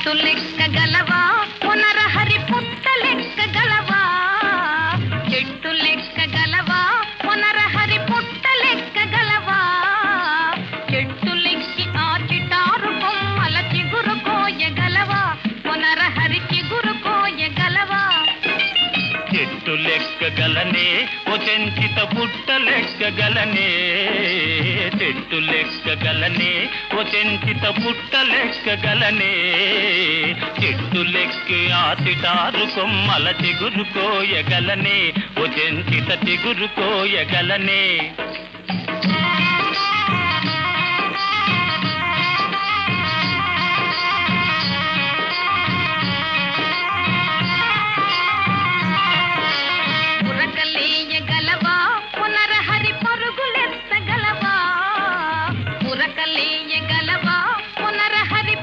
చెట్టు లెక్కగలవా పునరహరి పుట్ట లెక్కగలవా చెట్టు లెక్కగలవా పునరహరి పుట్ట లెక్కగలవా చెట్టు లెక్కి ఆ చిటారు కొమ్మల చిగురు కోయగలవా పునరహరి చిగురు కోయగలవా చెట్టు లెక్కగలనే ఓ చెంచిత పుట్ట లెక్కగలనే చెట్టు లెక్కగలనే ఓ చెంచిత పుట్ట లెక్కగలనే చెట్టు లెక్కి ఆ చిటారు కొమ్మల చిగురు కోయగలనే ఓ చెంచిత చిగురు కోయగలనే